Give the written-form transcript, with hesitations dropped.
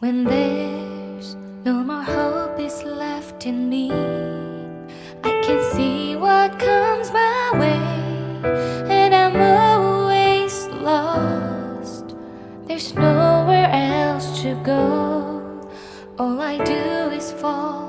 When there's no more hope is left in me, I can see what comes my way, and I'm always lost. There's nowhere else to go. All I do is fall